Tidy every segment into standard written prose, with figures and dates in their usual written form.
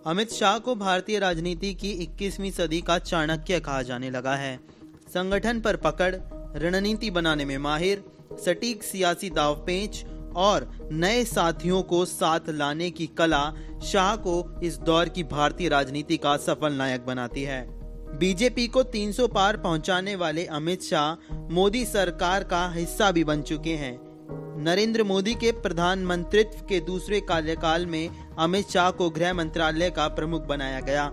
अमित शाह को भारतीय राजनीति की 21वीं सदी का चाणक्य कहा जाने लगा है। संगठन पर पकड़, रणनीति बनाने में माहिर, सटीक सियासी दांवपेच और नए साथियों को साथ लाने की कला शाह को इस दौर की भारतीय राजनीति का सफल नायक बनाती है। बीजेपी को 300 पार पहुंचाने वाले अमित शाह मोदी सरकार का हिस्सा भी बन चुके हैं। नरेंद्र मोदी के प्रधानमंत्रित्व के दूसरे कार्यकाल में अमित शाह को गृह मंत्रालय का प्रमुख बनाया गया।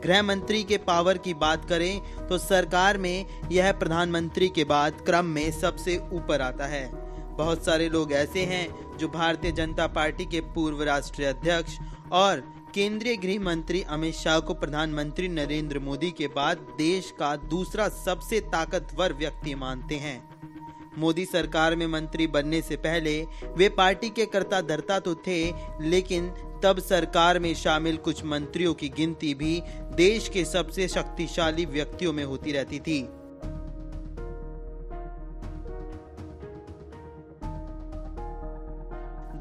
गृह मंत्री के पावर की बात करें तो सरकार में यह प्रधानमंत्री के बाद क्रम में सबसे ऊपर आता है। बहुत सारे लोग ऐसे हैं जो भारतीय जनता पार्टी के पूर्व राष्ट्रीय अध्यक्ष और केंद्रीय गृह मंत्री अमित शाह को प्रधानमंत्री नरेंद्र मोदी के बाद देश का दूसरा सबसे ताकतवर व्यक्ति मानते हैं। मोदी सरकार में मंत्री बनने से पहले वे पार्टी के कर्ता धर्ता तो थे, लेकिन तब सरकार में शामिल कुछ मंत्रियों की गिनती भी देश के सबसे शक्तिशाली व्यक्तियों में होती रहती थी। –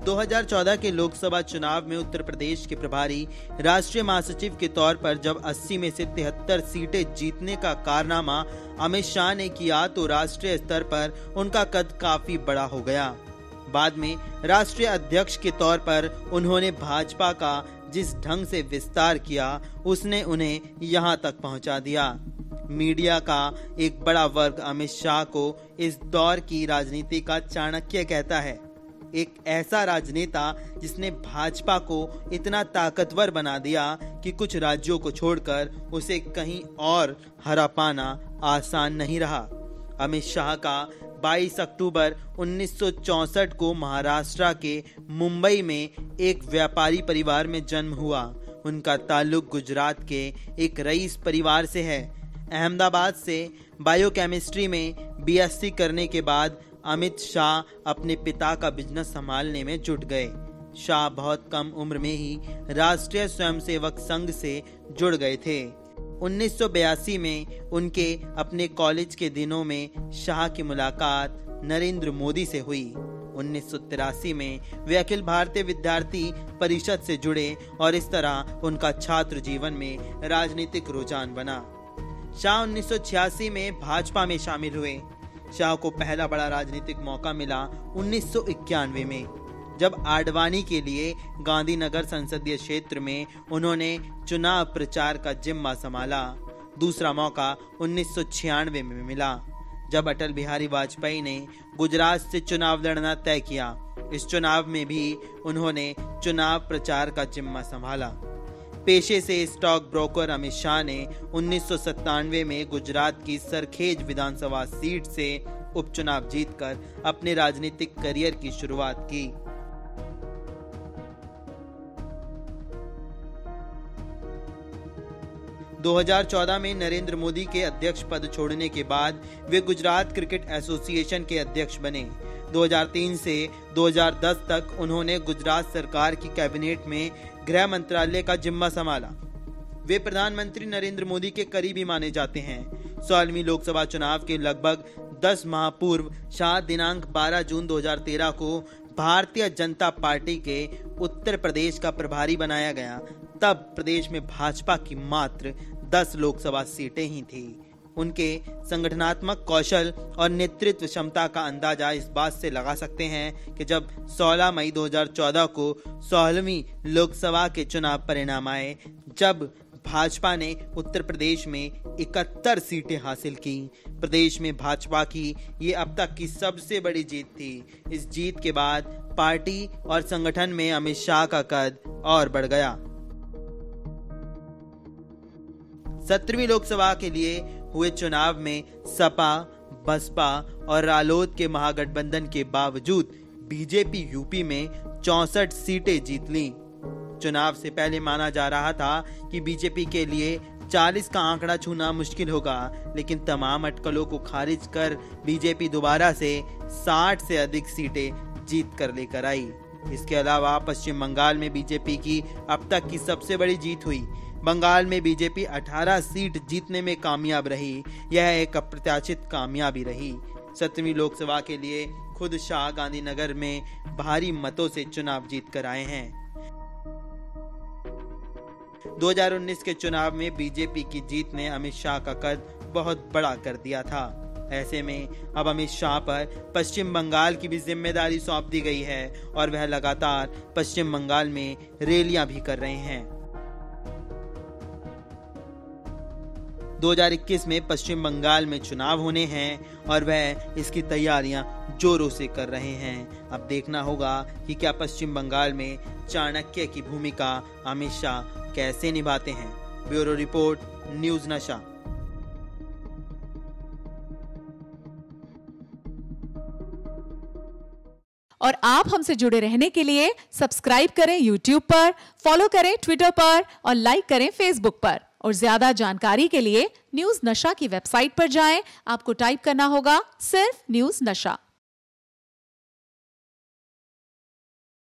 2014 के लोकसभा चुनाव में उत्तर प्रदेश के प्रभारी राष्ट्रीय महासचिव के तौर पर जब 80 में से 73 सीटें जीतने का कारनामा अमित शाह ने किया तो राष्ट्रीय स्तर पर उनका कद काफी बड़ा हो गया। बाद में राष्ट्रीय अध्यक्ष के तौर पर उन्होंने भाजपा का जिस ढंग से विस्तार किया उसने उन्हें यहां तक पहुंचा दिया। मीडिया का एक बड़ा वर्ग अमित शाह को इस दौर की राजनीति का चाणक्य कहता है। एक ऐसा राजनेता जिसने भाजपा को इतना ताकतवर बना दिया कि कुछ राज्यों को छोड़कर उसे कहीं और हरा पाना आसान नहीं रहा। अमित शाह का 22 अक्टूबर 1964 को महाराष्ट्र के मुंबई में एक व्यापारी परिवार में जन्म हुआ। उनका ताल्लुक गुजरात के एक रईस परिवार से है। अहमदाबाद से बायोकेमिस्ट्री में बीएससी करने के बाद अमित शाह अपने पिता का बिजनेस संभालने में जुट गए। शाह बहुत कम उम्र में ही राष्ट्रीय स्वयंसेवक संघ से जुड़ गए थे। 1982 में उनके अपने कॉलेज के दिनों में शाह की मुलाकात नरेंद्र मोदी से हुई। 1983 में वे अखिल भारतीय विद्यार्थी परिषद से जुड़े और इस तरह उनका छात्र जीवन में राजनीतिक रुझान बना। शाह 1986 में भाजपा में शामिल हुए। शाह को पहला बड़ा राजनीतिक मौका मिला 1991 में, जब आडवाणी के लिए गांधीनगर संसदीय क्षेत्र में उन्होंने चुनाव प्रचार का जिम्मा संभाला। दूसरा मौका 1996 में मिला, जब अटल बिहारी वाजपेयी ने गुजरात से चुनाव लड़ना तय किया। इस चुनाव में भी उन्होंने चुनाव प्रचार का जिम्मा संभाला। पेशे से स्टॉक ब्रोकर अमित शाह ने 1997 में गुजरात की सरखेज विधानसभा सीट से उपचुनाव जीतकर अपने राजनीतिक करियर की शुरुआत की। – 2014 में नरेंद्र मोदी के अध्यक्ष पद छोड़ने के बाद वे गुजरात क्रिकेट एसोसिएशन के अध्यक्ष बने। 2003 से 2010 तक उन्होंने गुजरात सरकार की कैबिनेट में गृह मंत्रालय का जिम्मा संभाला। वे प्रधानमंत्री नरेंद्र मोदी के करीबी माने जाते हैं। 16वीं लोकसभा चुनाव के लगभग 10 माह पूर्व शाह दिनांक 12 जून 2013 को भारतीय जनता पार्टी के उत्तर प्रदेश का प्रभारी बनाया गया। तब प्रदेश में भाजपा की मात्र 10 लोकसभा सीटें ही थी। उनके संगठनात्मक कौशल और नेतृत्व क्षमता का अंदाजा इस बात से लगा सकते हैं कि जब 16 मई 2014 को 16वीं लोकसभा के चुनाव परिणाम आए, जब भाजपा ने उत्तर प्रदेश में 71 सीटें हासिल की। प्रदेश में भाजपा की ये अब तक की सबसे बड़ी जीत थी। इस जीत के बाद पार्टी और संगठन में अमित शाह का कद और बढ़ गया। 17वीं लोकसभा के लिए हुए चुनाव में सपा, बसपा और रालोद के महागठबंधन के बावजूद बीजेपी यूपी में 64 सीटें जीत ली। चुनाव से पहले माना जा रहा था कि बीजेपी के लिए 40 का आंकड़ा छूना मुश्किल होगा, लेकिन तमाम अटकलों को खारिज कर बीजेपी दोबारा से 60 से अधिक सीटें जीत कर लेकर आई। इसके अलावा पश्चिम बंगाल में बीजेपी की अब तक की सबसे बड़ी जीत हुई। बंगाल में बीजेपी 18 सीट जीतने में कामयाब रही। यह एक अप्रत्याशित कामयाबी रही। 17वीं लोकसभा के लिए खुद शाह गांधीनगर में भारी मतों से चुनाव जीत कर आए हैं। 2019 के चुनाव में बीजेपी की जीत ने अमित शाह का कद बहुत बड़ा कर दिया था। ऐसे में अब अमित शाह पर पश्चिम बंगाल की भी जिम्मेदारी सौंप दी गई है और वह लगातार पश्चिम बंगाल में रैलियां भी कर रहे हैं। 2021 में पश्चिम बंगाल में चुनाव होने हैं और वह इसकी तैयारियां जोरों से कर रहे हैं। अब देखना होगा कि क्या पश्चिम बंगाल में चाणक्य की भूमिका अमित शाह कैसे निभाते हैं। ब्यूरो रिपोर्ट, न्यूज़ नशा। और आप हमसे जुड़े रहने के लिए सब्सक्राइब करें YouTube पर, फॉलो करें Twitter पर और लाइक करें Facebook पर। और ज्यादा जानकारी के लिए न्यूज़ नशा की वेबसाइट पर जाएं। आपको टाइप करना होगा सिर्फ न्यूज़ नशा।